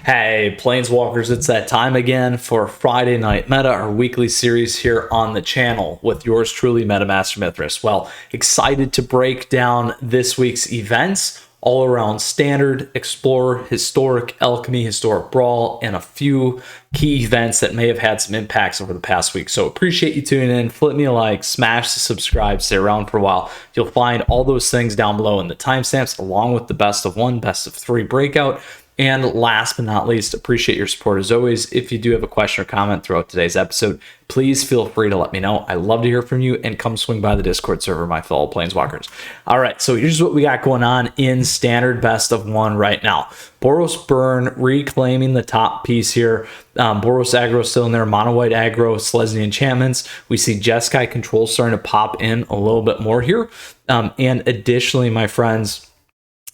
Hey, Planeswalkers, it's that time again for Friday Night Meta, our weekly series here on the channel with yours truly, MetaMaster Mythras. Well, excited to break down this week's events all around Standard, Explorer, Historic, Alchemy, Historic Brawl, and a few key events that may have had some impacts over the past week. So appreciate you tuning in. Flip me a like, smash the subscribe, stay around for a while. You'll find all those things down below in the timestamps, along with the best of one, best of three breakout. And last but not least, appreciate your support as always. If you do have a question or comment throughout today's episode, please feel free to let me know. I love to hear from you, and come swing by the Discord server, my fellow Planeswalkers. All right, so here's what we got going on in Standard Best of One right now. Boros Burn reclaiming the top piece here. Boros aggro still in there. Mono white aggro, Selesnya enchantments. We see Jeskai control starting to pop in a little bit more here. And additionally, my friends,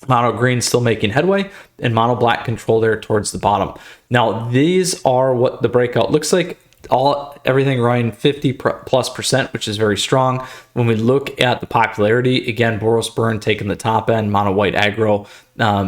mono green still making headway, and mono black control there towards the bottom. Now these are what the breakout looks like. Everything running 50+%, which is very strong. When we look at the popularity, again, Boros Burn taking the top end, mono white aggro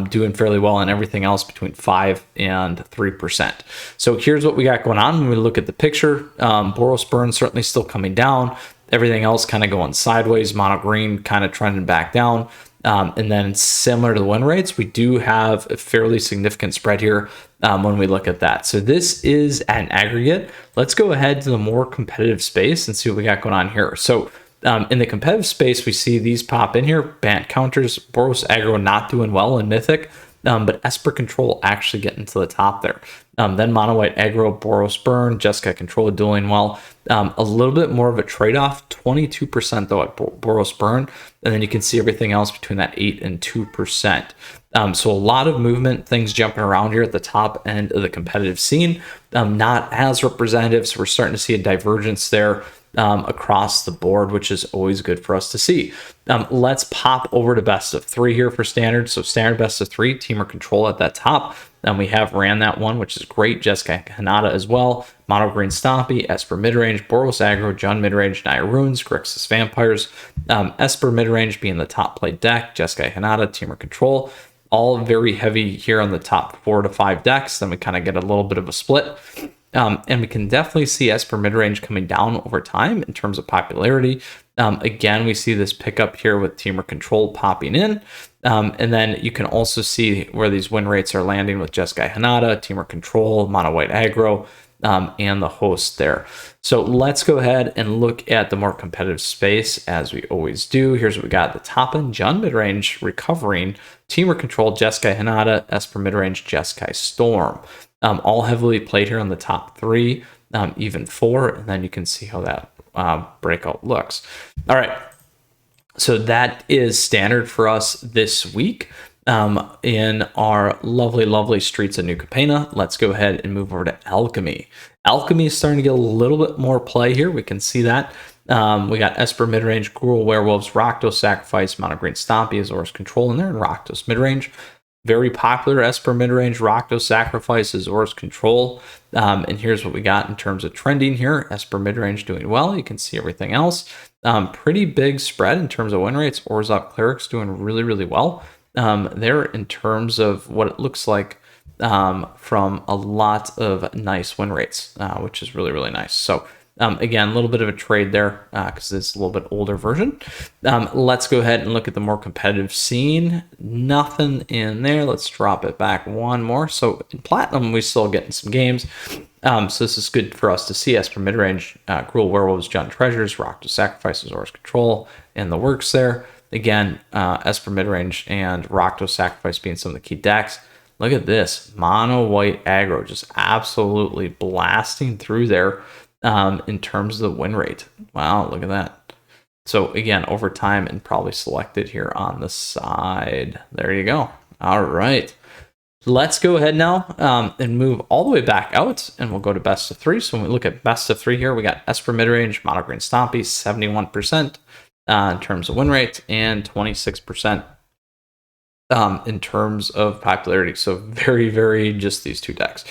doing fairly well, and everything else between 5 and 3%. So here's what we got going on when we look at the picture. Boros Burn certainly still coming down. Everything else kind of going sideways. Mono green kind of trending back down. And then similar to the win rates, we do have a fairly significant spread here when we look at that. So this is an aggregate. Let's go ahead to the more competitive space and see what we got going on here. So in the competitive space, we see these pop in here. Bant counters, Boros aggro not doing well in Mythic, but Esper control actually getting to the top there. Then mono white aggro, Boros Burn, Jeskai control doing well. A little bit more of a trade-off, 22% though at Boros Burn, and then you can see everything else between that 8 and 2%. So a lot of movement, things jumping around here at the top end of the competitive scene, not as representative, so we're starting to see a divergence there across the board, which is always good for us to see. Let's pop over to best of 3 here for Standard. So Standard best of 3, Teamer control at that top. We have ran that one, which is great. Jeskai Hanada as well. Mono green Stompy, Esper midrange, Boros aggro, Jund midrange, Naya Runes, Grixis Vampires. Esper midrange being the top played deck. Jeskai Hanada, Teamer control. All very heavy here on the top 4 to 5 decks. Then we kind of get a little bit of a split. And we can definitely see Esper midrange coming down over time in terms of popularity. Again, we see this pickup here with Teamer control popping in. And then you can also see where these win rates are landing with Jeskai Hanada, Teamer control, mono white aggro, and the host there. So let's go ahead and look at the more competitive space as we always do. Here's what we got at the top end. Jund midrange recovering, Teamer control, Jeskai Hanada, Esper midrange, Jeskai Storm. All heavily played here on the top 3, even 4, and then you can see how that breakout looks. All right, so that is Standard for us this week in our lovely Streets of New Capenna. Let's go ahead and move over to Alchemy. Alchemy is starting to get a little bit more play here. We can see that. We got Esper midrange, Gruul Werewolves, Rakdos Sacrifice, Mono Green Stompy, Azor's Control in there, and Rakdos midrange. Very popular Esper midrange, Rakdos Sacrifice, Azor's Control. And here's what we got in terms of trending here. Esper midrange doing well. You can see everything else. Pretty big spread in terms of win rates. Orzhov Clerics doing really well. There in terms of what it looks like from a lot of nice win rates, which is really nice. So again, a little bit of a trade there because it's a little bit older version. Let's go ahead and look at the more competitive scene. Nothing in there. Let's drop it back one more. So in Platinum, we're still getting some games. So this is good for us to see. Esper midrange, Gruul Werewolves, Jund Treasures, Rakdos Sacrifice, Azor's Control, and the works there. Again, Esper midrange and Rakdos Sacrifice being some of the key decks. Look at this. Mono white aggro just absolutely blasting through there. In terms of the win rate. Wow, look at that. So again, over time and probably selected here on the side. There you go. All right. Let's go ahead now and move all the way back out, and we'll go to best of 3. So when we look at best of 3 here, we got Esper midrange, Mono green Stompy, 71% in terms of win rate, and 26% in terms of popularity. So very just these 2 decks.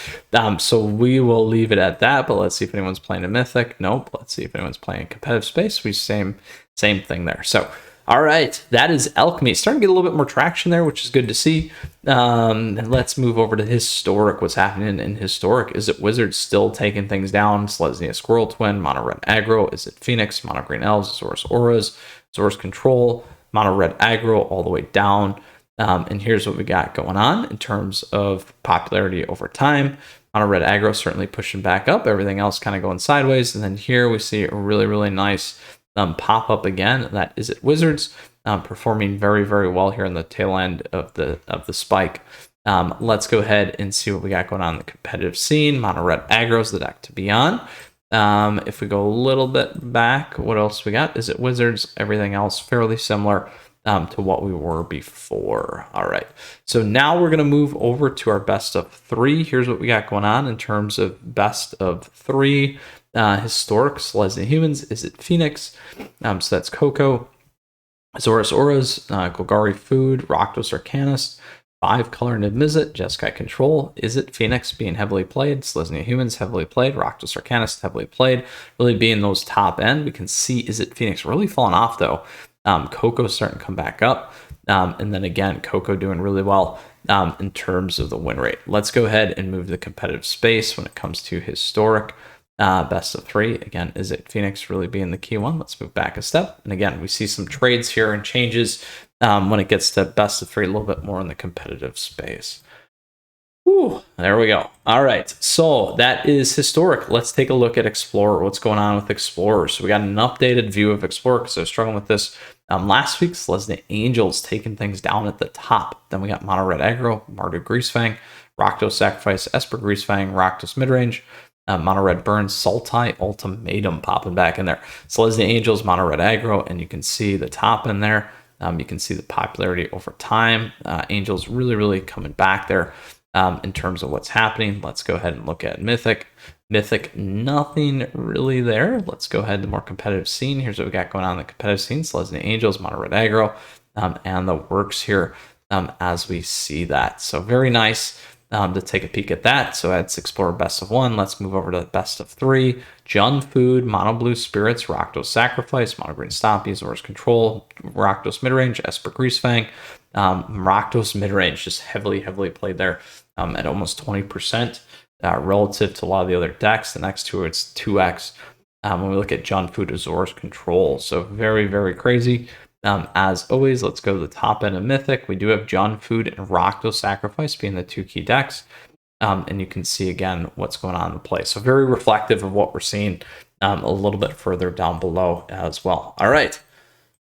So we will leave it at that, but let's see if anyone's playing a Mythic. Nope. Let's see if anyone's playing competitive space. We same thing there. So All right, that is Alchemy. Starting to get a little bit more traction there, which is good to see. And let's move over to Historic. What's happening in Historic? Is it Wizards still taking things down? Selesnya Squirrel Twin, Mono Red Aggro. Is it Phoenix, Mono Green Elves, Azorus Auras, Azorus Control, Mono Red Aggro all the way down? And here's what we got going on in terms of popularity over time. Mono Red Aggro certainly pushing back up. Everything else kind of going sideways. And then here we see a really, really nice pop up again. That is it Wizards, performing very, very well here in the tail end of the spike. Let's go ahead and see what we got going on in the competitive scene. Mono Red Aggro is the deck to be on. If we go a little bit back, what else we got? Is it Wizards? Everything else fairly similar to what we were before. All right, so now we're going to move over to our best of 3. Here's what we got going on in terms of best of 3. Historic, Selesnya Humans. Is it Phoenix? So that's Coco, Azorus Auras, Golgari Food, Rakdos Arcanist, 5-color Niv Mizzet, Jeskai Control. Is it Phoenix being heavily played? Selesnya Humans heavily played, Rakdos Arcanist heavily played, really being those top end. We can see Is it Phoenix really falling off though. Coco starting to come back up. And then again, Coco doing really well in terms of the win rate. Let's go ahead and move to the competitive space when it comes to Historic. Best of 3. Again, Is it Phoenix really being the key one? Let's move back a step. And again, we see some trades here and changes when it gets to best of 3, a little bit more in the competitive space. Whew, there we go. All right, so that is Historic. Let's take a look at Explorer. What's going on with Explorer? So we got an updated view of Explorer because I was struggling with this last week. Selesnya Angels taking things down at the top. Then we got Mono Red Aggro, Mardu Greasefang, Rakdos Sacrifice, Esper Greasefang, Rakdos Midrange, Mono Red Burn, Sultai Ultimatum popping back in there. Selesnya Angels, Mono Red Aggro, and you can see the top in there. You can see the popularity over time. Angels really, really coming back there in terms of what's happening. Let's go ahead and look at Mythic. Mythic, nothing really there. Let's go ahead to the more competitive scene. Here's what we got going on in the competitive scene. Selesnya Angels, Mono Red Aggro, and the works here as we see that. So very nice. To take a peek at that. So that's Explorer best of 1. Let's move over to best of 3. Jund Food, Mono Blue Spirits, Rakdos Sacrifice, Mono Green Stompy, Azorus Control, Rakdos Midrange, Esper Greasefang. Rakdos Midrange just heavily played there at almost 20% relative to a lot of the other decks. The next two, it's 2x when we look at Jund Food, Azorus Control. So very, very crazy. As always, let's go to the top end of Mythic. We do have Jund Food and Rakdos Sacrifice being the 2 key decks. And you can see again what's going on in the play. So very reflective of what we're seeing a little bit further down below as well. All right.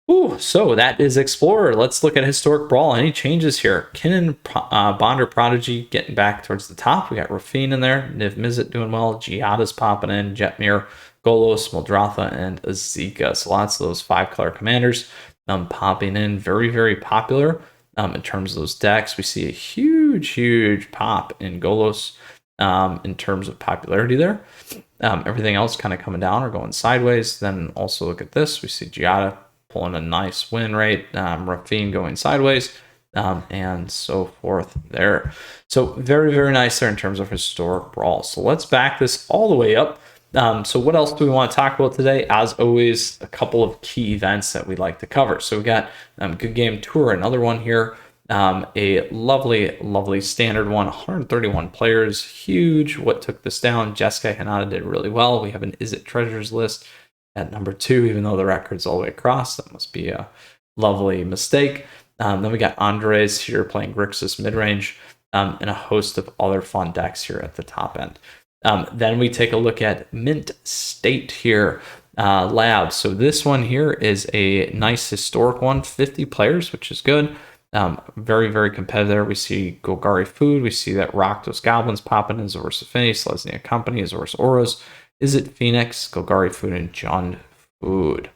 Ooh, so that is Explorer. Let's look at Historic Brawl. Any changes here? Kinnan, Bonder Prodigy getting back towards the top. We got Rafine in there. Niv Mizzet doing well. Giada's popping in. Jetmir, Golos, Muldratha, and Azeka. So lots of those 5-color commanders popping in. Very, very popular in terms of those decks. We see a huge pop in Golos in terms of popularity there. Everything else kind of coming down or going sideways. Then also look at this. We see Giada pulling a nice win rate. Rafine going sideways. And so forth there. So very, very nice there in terms of Historic Brawl. So let's back this all the way up. So what else do we want to talk about today? As always, a couple of key events that we'd like to cover. So we got Good Game Tour, another one here. A lovely standard one, 131 players, huge. What took this down? Jeskai Hanada did really well. We have an Is It Treasures list at number 2, even though the record's all the way across. That must be a lovely mistake. Then we got Andres here playing Grixis midrange, and a host of other fun decks here at the top end. Then we take a look at Mint State here, Labs. So this one here is a nice historic one, 50 players, which is good. Very, very competitive. We see Golgari Food. We see that Rakdos Goblins popping in, Azorus Affinity, Selesnya Company, Azorus Auras. Is it Phoenix, Golgari Food, and Jund Food?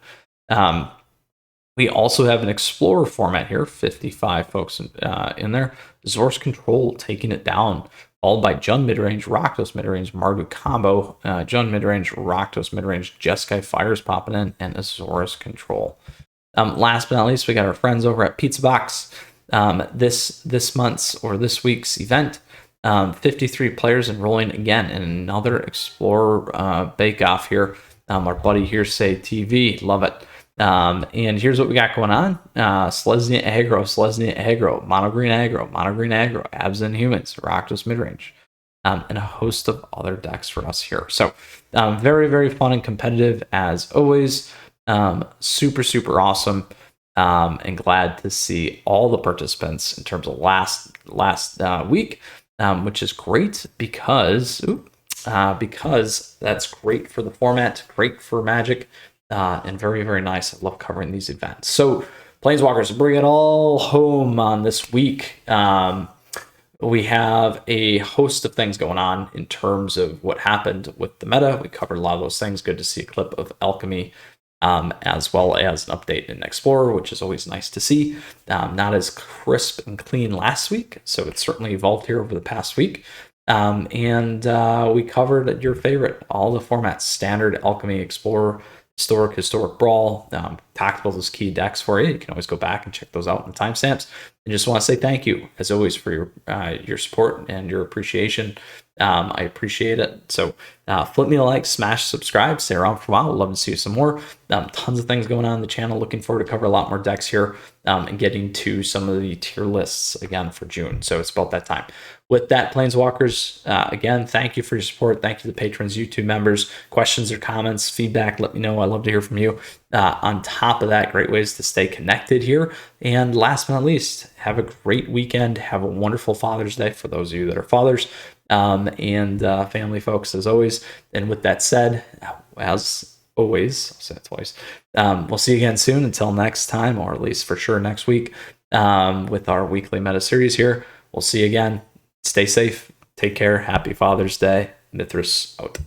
We also have an Explorer format here, 55 folks in there. Azorus Control taking it down, followed by Jund Midrange, Rakdos Midrange, Mardu Combo, Jund Midrange, Rakdos Midrange, Jeskai Fires popping in, and Azorus Control. Last but not least, we got our friends over at Pizza Box. This month's or this week's event, 53 players enrolling again in another Explorer Bake Off here. Our buddy Hearsay TV, love it. And here's what we got going on. Selesnya aggro, mono green aggro, Abs and Humans, Rakdos midrange, and a host of other decks for us here. So very, very fun and competitive as always. Super, super awesome. And glad to see all the participants in terms of last week, which is great because that's great for the format, great for Magic, and very, very nice. I love covering these events. So Planeswalkers, bring it all home on this week. We have a host of things going on in terms of what happened with the meta. We covered a lot of those things. Good to see a clip of Alchemy, as well as an update in Explorer, which is always nice to see. Not as crisp and clean last week, so it's certainly evolved here over the past week. And we covered your favorite, all the formats: Standard, Alchemy, Explorer, Historic, Brawl. Tactical, those key decks for you. You can always go back and check those out in the timestamps. I just want to say thank you, as always, for your support and your appreciation. I appreciate it. So flip me a like, smash subscribe, stay around for a while. I'd love to see you some more. Tons of things going on the channel. Looking forward to cover a lot more decks here, and getting to some of the tier lists again for June. So it's about that time. With that, Planeswalkers, again, thank you for your support. Thank you to the patrons, YouTube members. Questions or comments, feedback, let me know. I love to hear from you. On top of that, great ways to stay connected here. And last but not least, have a great weekend. Have a wonderful Father's Day for those of you that are fathers, and family folks, as always. And with that said, as always, I'll say it twice, we'll see you again soon. Until next time, or at least for sure next week, with our weekly meta series here. We'll see you again. Stay safe. Take care. Happy Father's Day. Mythras out.